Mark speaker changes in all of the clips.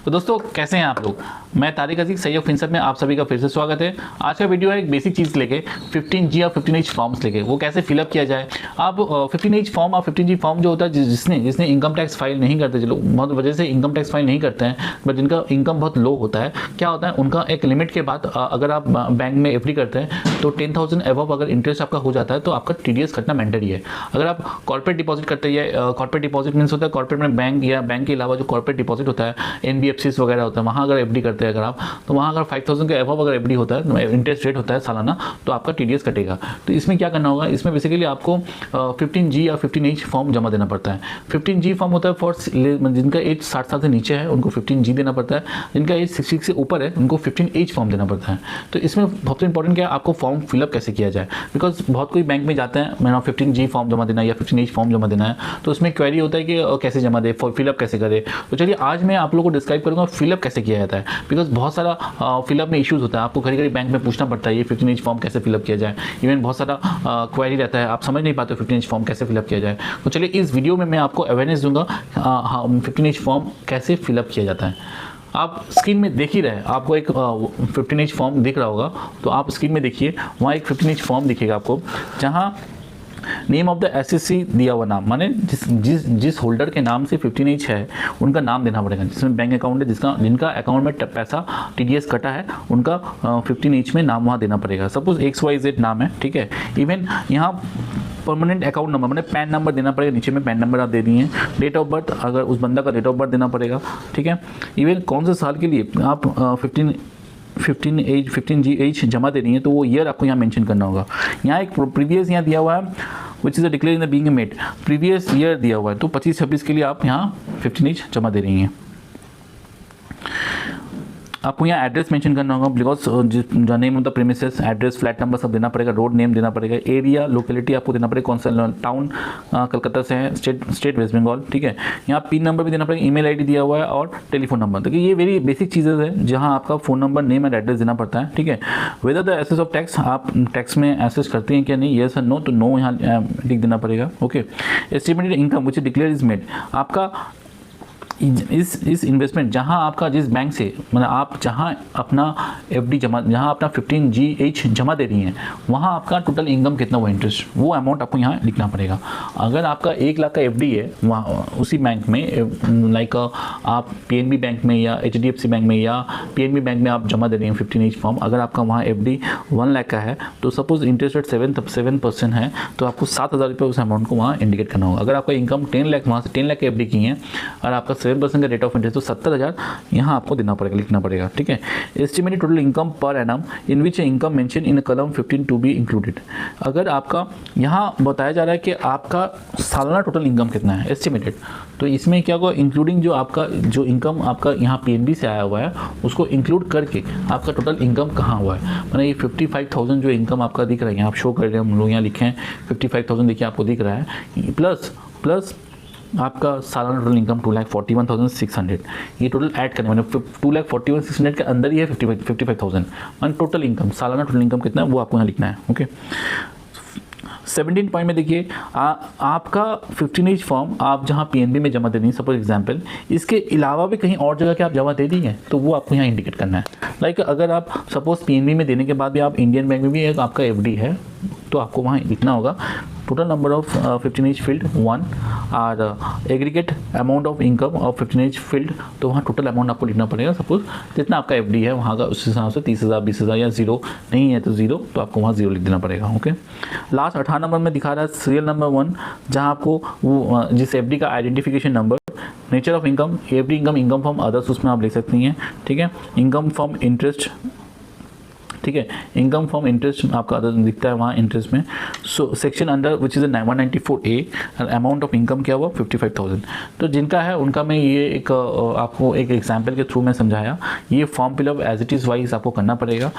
Speaker 1: तो दोस्तों कैसे हैं आप लोग। मैं तारिक अजीज सैयद फिनसब में आप सभी का फिर से स्वागत है। आज का वीडियो है एक बेसिक चीज़ लेके 15G और 15H फॉर्म्स लेके, वो कैसे फिलअप किया जाए। आप 15H फॉर्म और 15G फॉर्म जो होता है जिसने इनकम टैक्स फाइल नहीं करते, जो बहुत वजह से इनकम टैक्स फाइल नहीं करते हैं बट जिनका इनकम बहुत लो होता है, क्या होता है उनका एक लिमिट के बाद अगर आप बैंक में एफडी करते हैं तो 10,000 एबव अगर इंटरेस्ट आपका हो जाता है तो आपका TDS कटना मैंडेटरी है। अगर आप कॉर्पोरेट डिपॉजिट करते हैं, कॉर्पोरेट डिपॉजिट मीन्स होता है कॉर्पोरेट में बैंक या बैंक के अलावा जो कॉर्पोरेट डिपॉजिट होता है NBFCs वगैरह होता है, वहाँ अगर एफडी करते हैं अगर आप, तो वहाँ अगर 5,000 के एबव अगर एफडी होता है, इंटरेस्ट रेट होता है सालाना, तो आपका TDS कटेगा। तो इसमें क्या करना होगा, इसमें बेसिकली आपको 15G या 15H फॉर्म जमा देना पड़ता है। 15G फॉर्म होता है फॉर जिनका एज 60 साल से नीचे है उनको 15G देना पड़ता है, जिनका एज 60 से ऊपर है उनको 15H फॉर्म देना पड़ता है। तो इसमें सबसे इंपॉर्टेंट क्या है, आपको फॉर्म फिलअप कैसे किया जाए, बिकॉज बहुत कोई बैंक में जाते हैं मैंने 15G फॉर्म जमा देना है या 15H फॉर्म जमा देना है, तो उसमें क्वेरी होता है कि कैसे जमा दे, फिलअप कैसे करे। तो चलिए आज मैं आप लोगों को डिस्क्राइब करूँगा फिलअप कैसे किया जाता है, बिकॉज बहुत सारा फिलअप में इश्यूज होता है, आपको घड़ी घड़ी बैंक में पूछना पड़ता है ये 15H फॉर्म कैसे फिलअप किया जाए। इवन बहुत सारा क्वेरी रहता है, आप समझ नहीं पाते 15H फॉर्म कैसे फिलअप किया जाए। तो चलिए इस वीडियो में मैं आपको अवेयरनेस दूंगा 15H फॉर्म कैसे फिलअप किया जाता है। आप स्क्रीन में देख ही रहे, आपको एक 15H फॉर्म दिख रहा होगा, तो आप स्क्रीन में देखिए, वहाँ एक 15H फॉर्म दिखेगा आपको, जहाँ नेम ऑफ द SSC दिया हुआ नाम, माने जिस होल्डर के नाम से 15H है उनका नाम देना पड़ेगा, जिसमें बैंक अकाउंट है, जिनका अकाउंट में पैसा TDS कटा है उनका 15H में नाम वहाँ देना पड़ेगा। सपोज XYZ नाम है, ठीक है। इवन यहाँ परमानेंट अकाउंट नंबर मैंने पैन नंबर देना पड़ेगा, नीचे में पैन नंबर आप दे दिए। डेट ऑफ बर्थ, अगर उस बंदा का डेट ऑफ बर्थ देना पड़ेगा, ठीक है। इवन कौन से साल के लिए आप 15G जमा दे रही है तो वो ईयर आपको यहाँ मेंशन करना होगा। यहाँ एक प्रीवियस यहाँ दिया हुआ है which is a declare in the being made, previous year दिया हुआ है, तो 25-26 के लिए आप यहाँ 15H जमा दे रही हैं। आपको यहाँ एड्रेस मेंशन करना होगा, because name of the premises, address, flat number सब देना पड़ेगा, रोड नेम देना पड़ेगा, एरिया लोकेलिटी आपको देना पड़ेगा, कौन सा टाउन कलकत्ता से है, स्टेट वेस्ट बंगाल, ठीक है। यहाँ पिन नंबर भी देना पड़ेगा, ईमेल आईडी दिया हुआ है और टेलीफोन नंबर। तो ये वेरी बेसिक चीज़ें हैं जहाँ आपका phone number, name and address देना पड़ता है, ठीक है। Whether the assess of tax, आप टैक्स में एसेस करते हैं क्या नहीं, येस और नो, तो नो यहाँ लिख देना पड़ेगा, okay. Estimated income which declare is made, आपका इस इन्वेस्टमेंट जहां आपका जिस बैंक से मतलब आप जहां अपना एफडी जमा, जहां अपना 15GH जमा दे रही हैं, वहां आपका टोटल इनकम कितना हुआ इंटरेस्ट, वो अमाउंट आपको यहाँ लिखना पड़ेगा। अगर आपका 1 लाख का एफडी है वहाँ उसी बैंक में, लाइक आप PNB बैंक में या HDFC बैंक में या PNB बैंक में आप जमा दे रही हैं 15H फॉर्म, अगर आपका वहाँ एफडी 1 लाख का है तो सपोज इंटरेस्ट रेट 7% है, तो आपको 7,000 रुपये उस अमाउंट को वहाँ इंडिकेट करना होगा। अगर आपका इनकम 10 लाख, वहाँ से 10 लाख एफडी की है और आपका 7% का रेट ऑफ इंटरेस्ट, तो 70,000 यहाँ आपको देना पड़ेगा, लिखना पड़ेगा, ठीक है। Estimated total income per annum in which income mention in column 15 to be included. अगर आपका यहाँ बताया जा रहा है कि आपका सालाना टोटल इनकम कितना है एस्टिमेटेड, तो इसमें क्या होगा, इंक्लूडिंग जो आपका जो इनकम आपका यहाँ PNB से आया हुआ है उसको इंक्लूड करके आपका टोटल इनकम कहाँ हुआ है। मैंने ये 55,000 जो इनकम आपका दिख रहा है, यहाँ आप शो कर रहे हैं, हम लोग यहाँ लिखे हैं 55,000, देखिए आपको दिख रहा है, प्लस आपका सालाना टोटल इनकम 2,41,600, ये टोटल ऐड करने मैंने 2,41,600 के अंदर ही है 55,000, मान टोटल इनकम, सालाना टोटल इनकम कितना है वो आपको यहाँ लिखना है, ओके। 17 पॉइंट में देखिए, आपका 15H फॉर्म आप जहाँ PNB में जमा दे दी, सपोज एग्जांपल, इसके अलावा भी कहीं और जगह के आप जमा दे दी हैं तो वो आपको यहाँ इंडिकेट करना है। लाइक अगर आप सपोज PNB में देने के बाद भी आप इंडियन बैंक में भी एक आपका एफडी है, तो आपको वहाँ लिखना होगा total number of 15H field 1 और aggregate amount of income of 15H field, तो वहाँ टोटल अमाउंट आपको लिखना पड़ेगा। सपोज जितना आपका एफडी है वहाँ का उस हिसाब से 30,000, 20,000 या 0 नहीं है तो 0, तो आपको वहाँ 0 लिख देना पड़ेगा, ओके। लास्ट 18 नंबर में दिखा रहा है सीरियल नंबर 1, जहाँ आपको वो जिस एफडी का identification number, nature of income, FD income, income from others उसमें आप लिख सकती हैं, ठीक है। इनकम फ्रॉम इंटरेस्ट, ठीक है, इनकम फ्रॉम इंटरेस्ट आपका अदर दिखता है वहाँ इंटरेस्ट में। So section under which is 194A, amount of income क्या हुआ 55,000। तो जिनका है उनका मैं ये एक आपको एक एग्जांपल के थ्रू मैं समझाया, ये form fill up as it is wise आपको करना पड़ेगा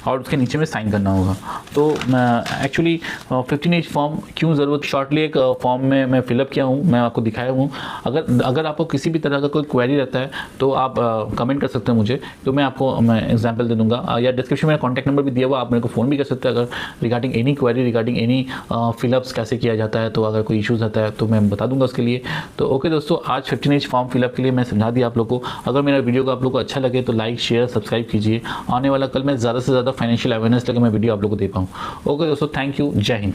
Speaker 1: और उसके नीचे में साइन करना होगा। तो एक्चुअली 15H फॉर्म क्यों ज़रूरत, शॉर्टली एक फॉर्म में मैं फिलअप किया हूँ, मैं आपको दिखाया हूँ। अगर आपको किसी भी तरह का कोई क्वेरी रहता है तो आप कमेंट कर सकते हैं मुझे, तो मैं एग्जांपल दे दूंगा, या डिस्क्रिप्शन में कॉन्टैक्ट नंबर भी दिया हुआ, आप मेरे को फ़ोन भी कर सकते हैं अगर regarding any query, regarding any fill-ups कैसे किया जाता है, तो अगर कोई इशूज़ आता है तो मैं बता दूंगा उसके लिए। तो ओके दोस्तों, आज 15H फॉर्म फिलअप के लिए मैं समझा दिया आप लोग को। अगर मेरा वीडियो को आप लोग को अच्छा लगे तो लाइक शेयर सब्सक्राइब कीजिए। आने वाला कल मैं ज़्यादा से ज़्यादा फाइनेंशियल अवेयरनेस लेकर मैं वीडियो आप लोग को दे पाऊँ। ओके दोस्तों, थैंक यू, जय हिंद।